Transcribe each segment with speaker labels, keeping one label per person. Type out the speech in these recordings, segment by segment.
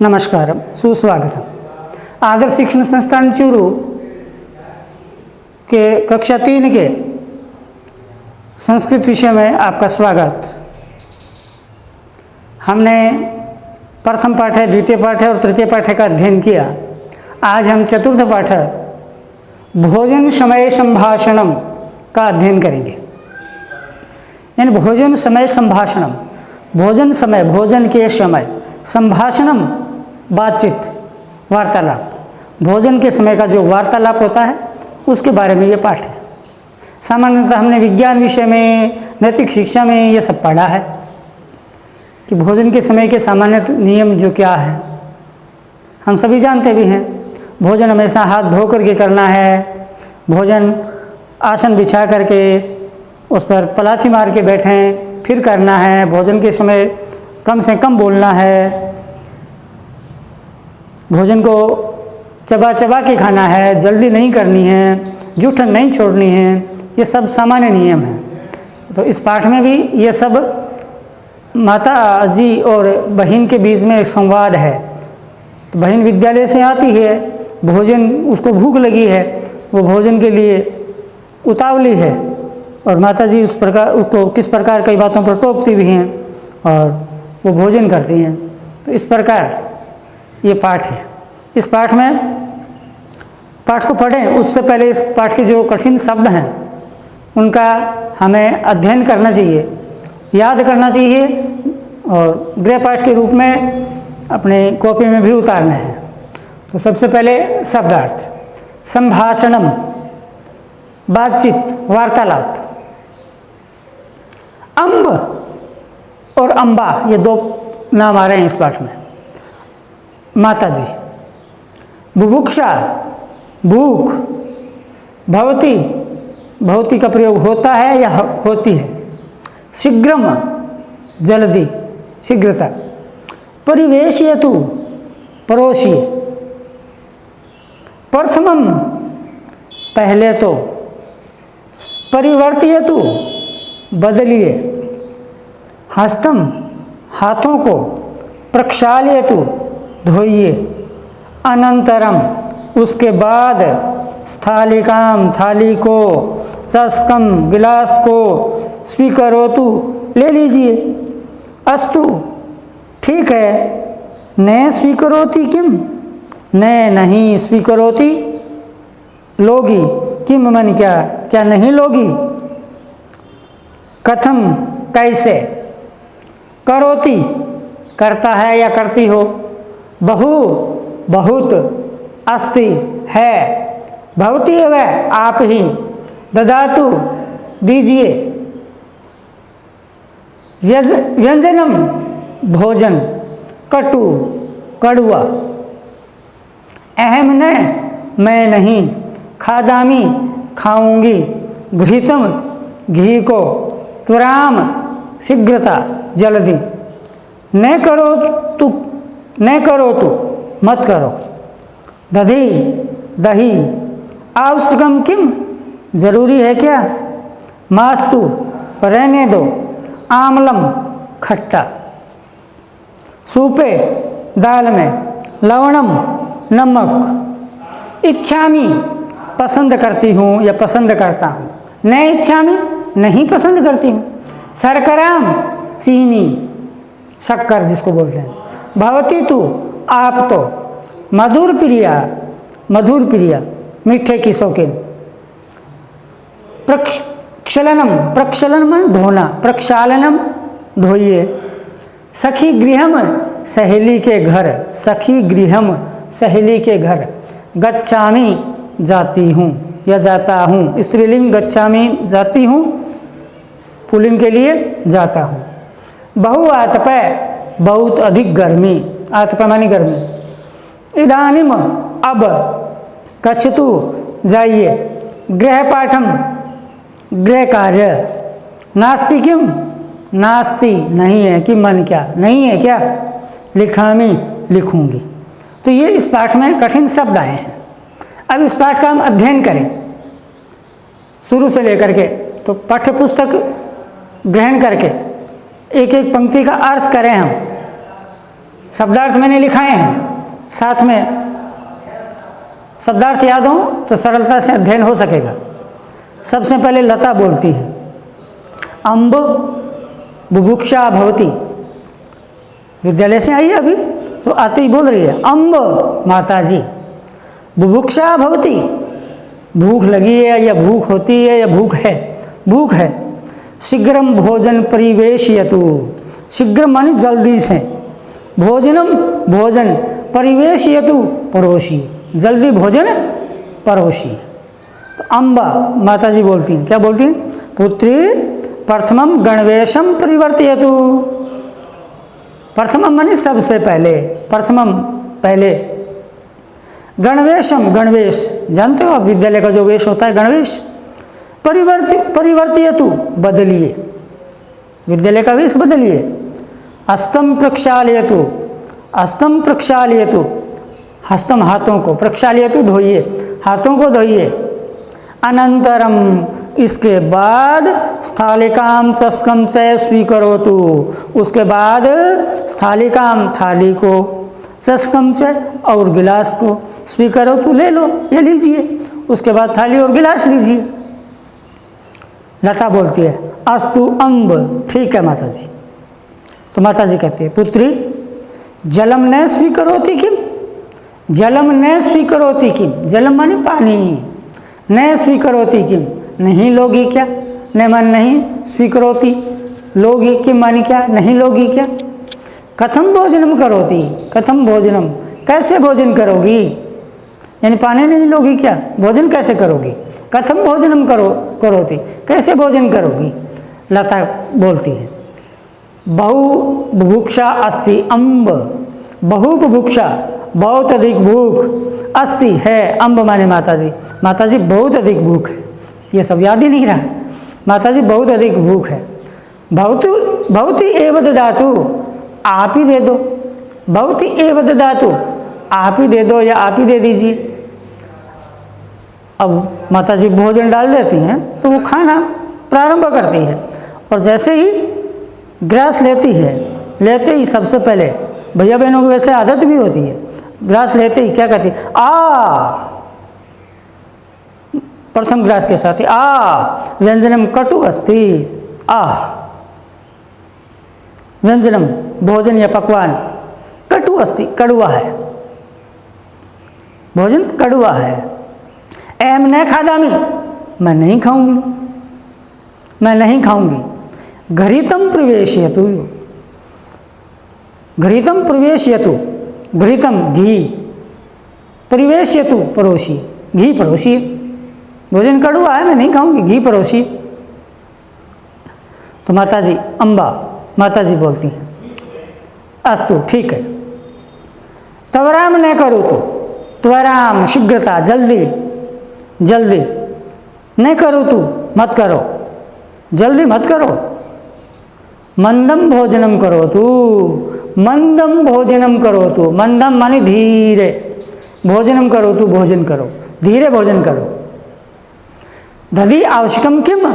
Speaker 1: नमस्कार, सुस्वागतम। आदर्श शिक्षण संस्थान चूरू के कक्षा 3 के संस्कृत विषय में आपका स्वागत। हमने प्रथम पाठ्य, द्वितीय पाठ्य और तृतीय पाठ्य का अध्ययन किया। आज हम चतुर्थ पाठ्य भोजन समय संभाषणम का अध्ययन करेंगे। यानी भोजन समय संभाषणम, भोजन समय, भोजन के समय, संभाषणम बातचीत, वार्तालाप, भोजन के समय का जो वार्तालाप होता है उसके बारे में ये पाठ है। सामान्यतः हमने विज्ञान विषय में, नैतिक शिक्षा में ये सब पढ़ा है कि भोजन के समय के सामान्य नियम जो क्या है हम सभी जानते भी हैं। भोजन हमेशा हाथ धो करके करना है, भोजन आसन बिछा करके उस पर पलाथी मार के बैठें फिर करना है, भोजन के समय कम से कम बोलना है, भोजन को चबा चबा के खाना है, जल्दी नहीं करनी है, जूठन नहीं छोड़नी है, ये सब सामान्य नियम हैं। तो इस पाठ में भी ये सब माता जी और बहन के बीच में एक संवाद है। तो बहन विद्यालय से आती है, भोजन, उसको भूख लगी है, वो भोजन के लिए उतावली है और माता जी उस प्रकार उसको किस प्रकार कई बातों पर टोकती भी हैं और वो भोजन करती हैं। तो इस प्रकार ये पाठ है। इस पाठ में, पाठ को पढ़ें उससे पहले इस पाठ के जो कठिन शब्द हैं उनका हमें अध्ययन करना चाहिए, याद करना चाहिए और गृह पाठ के रूप में अपने कॉपी में भी उतारना है। तो सबसे पहले शब्दार्थ, संभाषणम बातचीत, वार्तालाप। अम्ब और अम्बा ये दो नाम आ रहे हैं इस पाठ में। माता जी, बुभुक्षा भूख, भवती, भवती का प्रयोग होता है या होती है, शीघ्रम जल्दी, शीघ्रता, परिवेशयतु परोसिए, प्रथमम पहले तो, परिवर्तयतु बदलिए, हस्तम हाथों को, प्रक्षालयतु धोइए, अनंतरम उसके बाद, स्थालिकाम थाली को, चस्कम गिलास को, स्वीकरोतु ले लीजिए, अस्तु ठीक है, न स्वीकरोति किम, न नहीं स्वीकरोति लोगी, किम मन क्या, क्या नहीं लोगी, कथम कैसे, करोति करता है या करती हो, बहु बहुत, अस्ति है, भवती है वह आप ही, ददातु दीजिए, व्यंजनम भोजन, कटु कड़ुआ, अहम न मैं नहीं, खादामी खाऊंगी, घृतम घी को, त्वराम शीघ्रता जल्दी, न करो तू मत करो, दधी दही, आवश्यकम किम जरूरी है क्या, मास्तु रहने दो, आमलम खट्टा, सूपे दाल में, लवणम नमक, इच्छामी पसंद करती हूँ या पसंद करता हूँ, न इच्छामी नहीं पसंद करती हूँ, शर्कराम चीनी, शक्कर जिसको बोलते हैं, भवती तू आप तो, मधुर प्रिया, मधुर प्रिया मीठे की शौकीन, प्रक्षालनम, प्रक्षालन धोना, प्रक्षालनम धोइए, सखी गृहम सहेली के घर, सखी गृहम सहेली के घर, गच्छामि जाती हूँ या जाता हूँ, स्त्रीलिंग गच्छामि जाती हूँ, पुल्लिंग के लिए जाता हूँ, बहु आतपय बहुत अधिक गर्मी, आतपय मानी गर्मी, इदानीम अब, गच्छतु जाइए, गृह पाठम गृह कार्य, नास्ति किम नास्ति नहीं है, कि मन क्या नहीं है क्या, लिखामी लिखूंगी। तो ये इस पाठ में कठिन शब्द आए हैं। अब इस पाठ का हम अध्ययन करें शुरू से लेकर के, तो पाठ्य पुस्तक ग्रहण करके एक एक पंक्ति का अर्थ करें हम, शब्दार्थ मैंने लिखाए हैं, साथ में शब्दार्थ याद हो तो सरलता से अध्ययन हो सकेगा। सबसे पहले लता बोलती है, अम्ब बुभुक्षा भवती। विद्यालय से आई है अभी तो आते ही बोल रही है, अम्ब माता जी, बुभुक्षा भवती, भूख लगी है या भूख होती है या भूख है, भूख है। शीघ्रम भोजन परिवेशयतु, शीघ्र मानी जल्दी से, भोजनम भोजन, परिवेशयतु परोसी, जल्दी भोजन परोसी। तो अम्बा माता जी बोलती हैं, क्या बोलती हैं, पुत्री प्रथमम गणवेशम परिवर्तयतु। प्रथमम मानी सबसे पहले, प्रथमम पहले, गणवेशम गणवेश जानते हो आप, विद्यालय का जो वेश होता है गणवेश, परिवर्तयतु बदलिए, विद्यालय का वेश बदलिए। हस्तम प्रक्षालयतु, हस्तम प्रक्षालयतु, हस्तम हाथों को, प्रक्षालयतु धोइए, हाथों को धोइए। अनंतरम इसके बाद स्थालिकाम चस्कम च स्वीकरोतु, उसके बाद स्थालिकाम थाली को, चस्कम च और गिलास को, स्वीकरोतु ले लो, ये लीजिए, उसके बाद थाली और गिलास लीजिए। लता बोलती है, अस्तु अम्ब, ठीक है माता जी। तो माता जी कहती है, पुत्री जलम न स्वीकरोति किम, जलम न स्वीकरोति किम, जलम माने पानी, न स्वीकरोति किम, नहीं लोगी क्या, न मान नहीं, स्वीकरोति लोगी, किम मानी क्या, नहीं लोगी क्या। कथम भोजनम करोति, कथम भोजनम, कैसे भोजन करोगी, यानी पानी नहीं लोगी क्या, भोजन कैसे करोगी। कथम भोजनम करोति, कैसे भोजन करोगी। लता बोलती है, बहु बुभुक्षा अस्ति अम्ब, बहु बुभुक्षा बहुत अधिक भूख, अस्ति है, अम्ब माने माता जी, माता जी बहुत अधिक भूख है, ये सब याद ही नहीं रहा, माता जी बहुत अधिक भूख है। बहुत ही एव ददातु, आप ही दे दो, बहुत ही एव ददातु, आप ही दे दो या आप ही दे दीजिए। अब माता जी भोजन डाल देती हैं तो वो खाना प्रारंभ करती है, और जैसे ही ग्रास लेती है, लेते ही सबसे पहले, भैया बहनों की वैसे आदत भी होती है, ग्रास लेते ही क्या कहती है, आ, प्रथम ग्रास के साथ ही आ व्यंजनम कटु अस्ति, आ व्यंजनम भोजन या पकवान कटु अस्ति, कड़ुआ है, भोजन कड़ुआ है। एम न खादामी, मैं नहीं खाऊंगी, मैं नहीं खाऊंगी। घृतम प्रवेशयतु, घृतम प्रवेशयतु, घृतम घी, प्रवेशयतु परोसी, घी परोसी, भोजन कड़ुआ है मैं नहीं खाऊंगी, घी परोसी। तो माता जी अम्बा माता जी बोलती हैं, अस्तु ठीक है। त्वराम न करो तो, त्वराम शीघ्रता, जल्दी जल्दी, न करो तू, मत करो, जल्दी मत करो। मंदम भोजनम करो तू, मंदम भोजनम करो तू, मंदम माने धीरे, भोजनम करो तू, भोजन करो, धीरे भोजन करो। दधि आवश्यकम किम,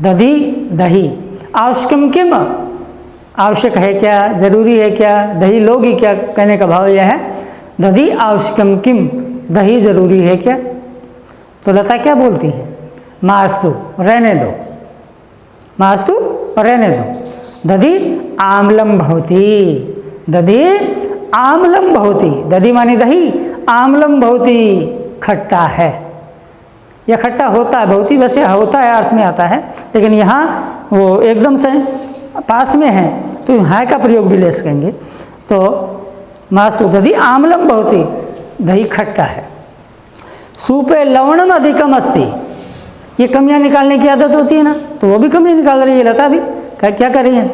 Speaker 1: दधि दही, आवश्यकम किम, आवश्यक है क्या, जरूरी है क्या, दही लोगी क्या, कहने का भाव यह है, दधि आवश्यकम किम, दही जरूरी है क्या। तो लता क्या बोलती है, मास्तु रहने दो, मास्तु रहने दो। दधि आम्लम भवती, दधि आम्लम भवती, दधि माने दही, आम्लम भवती खट्टा है, यह खट्टा होता है, भवती वैसे होता है अर्थ में आता है, लेकिन यहाँ वो एकदम से पास में है तो है का प्रयोग भी ले सकेंगे। तो मास्तु दधि आम्लम भवती, दही खट्टा है। सूपे लवणम अधिकम अस्ति, ये कमियां निकालने की आदत होती है ना, तो वो भी कमियां निकाल रही है लता भी, क्या कर रही है।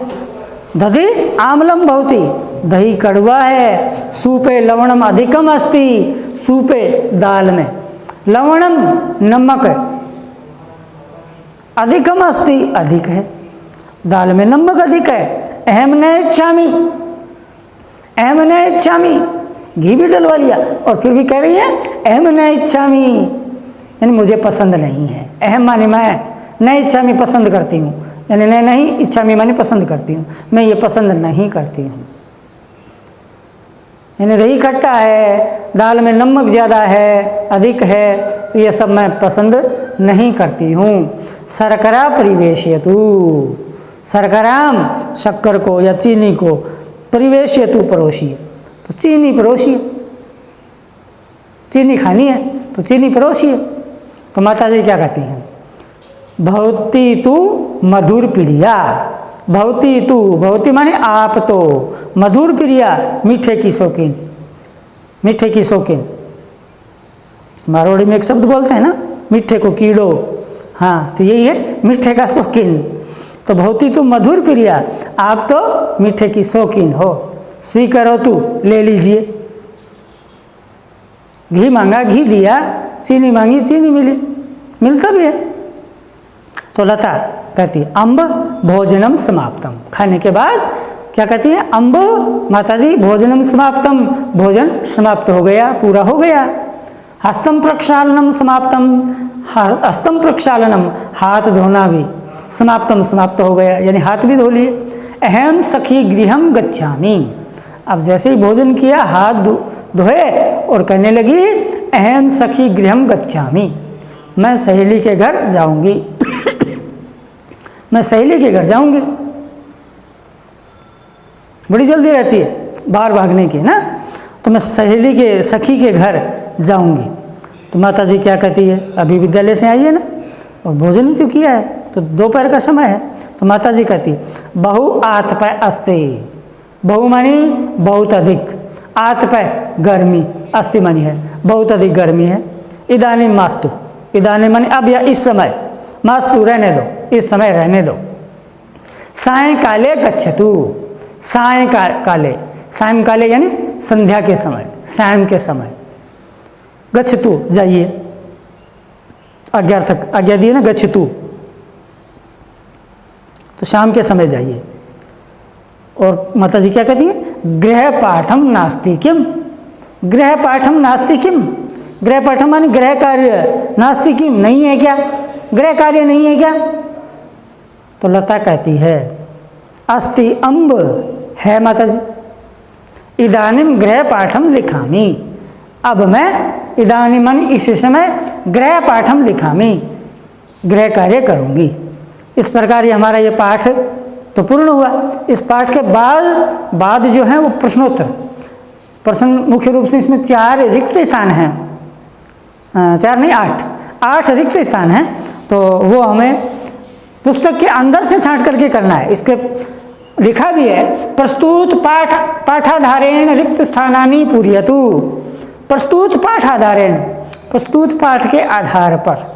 Speaker 1: दधि आम्लम भवती, दही कड़वा है। सूपे लवणम अधिकम अस्ति, सूपे दाल में, लवणम नमक, अधिकम अस्ति अधिक है, दाल में नमक अधिक है। अहम न इच्छामि, अहम न इच्छामि, घी भी डलवा लिया और फिर भी कह रही है अहम न इच्छामि, यानी मुझे पसंद नहीं है। अहम माने मैं, न इच्छामि पसंद करती हूँ, यानी नहीं इच्छामि माने पसंद करती हूँ, मैं ये पसंद नहीं करती हूँ। यानी दही खट्टा है, दाल में नमक ज़्यादा है, अधिक है, तो ये सब मैं पसंद नहीं करती हूँ। शर्करा परिवेश्यतु, शर्कराम शक्कर को या चीनी को, परिवेश्यतु परोसिए, तो चीनी परोसिए, चीनी खानी है तो चीनी परोसिए। तो माता जी क्या कहती हैं, भवती तु मधुर प्रिया, भवती तु, भवती माने आप तो, मधुर प्रिया मीठे की शौकीन, मीठे की शौकीन। मारवाड़ी में एक शब्द बोलते हैं ना, मीठे को कीड़ो, हाँ तो यही है मीठे का शौकीन। तो भवती तु मधुर प्रिया, आप तो मीठे की शौकीन हो, स्वीकरो तू, ले लीजिए। घी मांगा घी दिया, चीनी मांगी चीनी मिली, मिलता भी है। तो लता कहती है अम्ब भोजनम समाप्तम, खाने के बाद क्या कहती है, अम्ब माताजी भोजनम समाप्तम, भोजन समाप्त हो गया, पूरा हो गया। हस्तम प्रक्षालनम समाप्तम, हस्तम प्रक्षालनम हाथ धोना भी समाप्तम, समाप्त हो गया, यानी हाथ भी धो लिए। अहम सखी गृहम गच्छामि, अब जैसे ही भोजन किया हाथ धोए और कहने लगी अहम सखी गृहम गच्छामि, मैं सहेली के घर जाऊंगी मैं सहेली के घर जाऊंगी। बड़ी जल्दी रहती है बाहर भागने की ना, तो मैं सहेली के सखी के घर जाऊंगी। तो माता जी क्या कहती है, अभी विद्यालय से आई है ना और भोजन ही तो किया है, तो दोपहर का समय है। तो माता जी कहती है बहु आतपय अस्ते, बहु मानी बहुत अधिक, आतपय गर्मी, अस्ति मानी है बहुत अधिक गर्मी है। इदानी मास्तु, इदानी मानी अब या इस समय, मास्तु रहने दो, इस समय रहने दो। सायंकाले गच्छतु, सायंकाले, सायंकाले यानी संध्या के समय, शाम के समय। गच्छतु जाइए, आज्ञार्थक आज्ञा दिए ना, गच्छतु तो शाम के समय जाइए। और माता जी क्या कहती है, गृह पाठम नास्ति किम, गृह पाठम नास्ति किम, गृह पाठम मानी गृह कार्य, नास्ति किम नहीं है क्या, गृह कार्य नहीं है क्या। तो लता कहती है अस्ति अम्ब, है माता जी, इदानीम गृह पाठम लिखामी, अब मैं इदानीम मानी इस समय गृह पाठम लिखामी, गृह कार्य करूँगी। इस प्रकार ये हमारा ये पाठ तो पूर्ण हुआ। इस पाठ के बाद जो है वो प्रश्नोत्तर, प्रश्न मुख्य रूप से इसमें 4 रिक्त स्थान हैं, 4 नहीं 8 रिक्त स्थान हैं, तो वो हमें पुस्तक के अंदर से छांट करके करना है। इसके लिखा भी है प्रस्तुत पाठाधारेण रिक्त स्थानानि पूर्यतु, प्रस्तुत पाठाधारेण, प्रस्तुत पाठ के आधार पर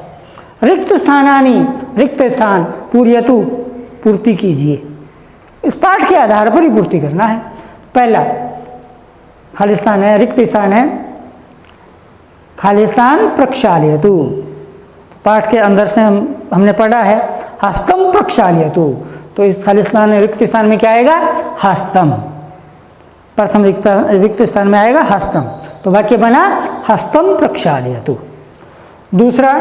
Speaker 1: रिक्त स्थानानि, रिक्त स्थान पूर्यतु पूर्ति कीजिए। इस पाठ के आधार पर ही पूर्ति करना है। पहला खाली स्थान है, रिक्त स्थान है, खाली स्थान प्रक्षाल्यतु, पाठ के अंदर से हमने पढ़ा है हस्तम प्रक्षाल्यतु, तो इस खाली स्थान रिक्त स्थान में क्या आएगा, हस्तम, प्रथम रिक्त स्थान में आएगा हस्तम, तो वाक्य बना हस्तम प्रक्षाल्यतु। दूसरा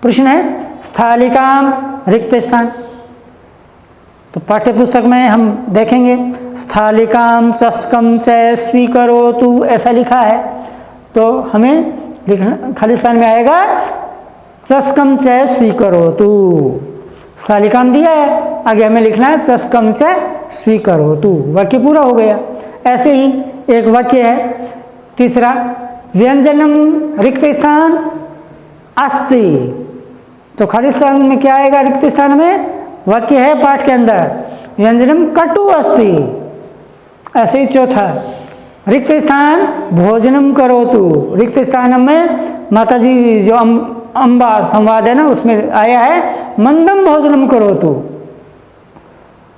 Speaker 1: प्रश्न है स्थालिकाम रिक्त स्थान, तो पाठ्य पुस्तक में हम देखेंगे स्थालिकाम चस्कम च स्वीकरोतु ऐसा लिखा है, तो हमें लिखना खाली स्थान में आएगा चस्कम च स्वीकरोतु, स्थालिकाम दिया है, आगे हमें लिखना है चस्कम च स्वीकरोतु, वाक्य पूरा हो गया। ऐसे ही एक वाक्य है तीसरा, व्यंजनम रिक्त स्थान अस्ति, तो खाली स्थान में क्या आएगा, रिक्त स्थान में वाक्य है पाठ के अंदर व्यंजनम कटु अस्ति। ऐसे ही चौथा रिक्त स्थान भोजनम करोतु, रिक्त स्थान में माता जी जो अम्बा संवाद है ना उसमें आया है मंदम भोजनम करोतु,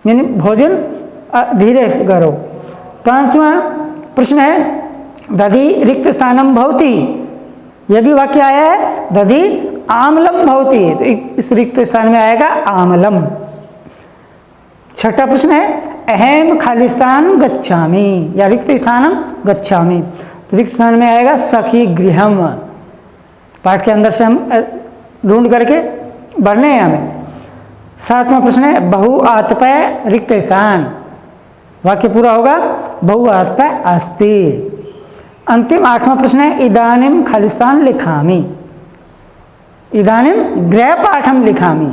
Speaker 1: यानी भोजन धीरे करो। पांचवा प्रश्न है दधि रिक्त स्थानम भवति, यह भी वाक्य आया है दधि आमलम भवति, तो इस रिक्त स्थान में आएगा आमलम। छठा प्रश्न है अहम खाली स्थान गच्छामि या रिक्त स्थानम गच्छामि, तो रिक्त स्थान में आएगा सखी गृहम, पाठ के अंदर से हम ढूंढ करके भरने हैं हमें। सातवां प्रश्न है बहु आतपय रिक्त स्थान, वाक्य पूरा होगा बहुआत्मा अस्ति। अंतिम 8वां प्रश्न है इदानीम खालिस्तान लिखामि। इदानीम गृहपाठम लिखामि,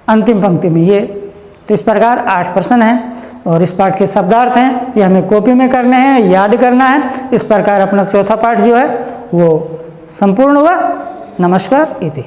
Speaker 1: अंतिम पंक्ति में ये। तो इस प्रकार 8 प्रश्न हैं और इस पाठ के शब्दार्थ हैं, ये हमें कॉपी में करने हैं, याद करना है। इस प्रकार अपना चौथा पाठ जो है वो संपूर्ण हुआ। नमस्कार इति।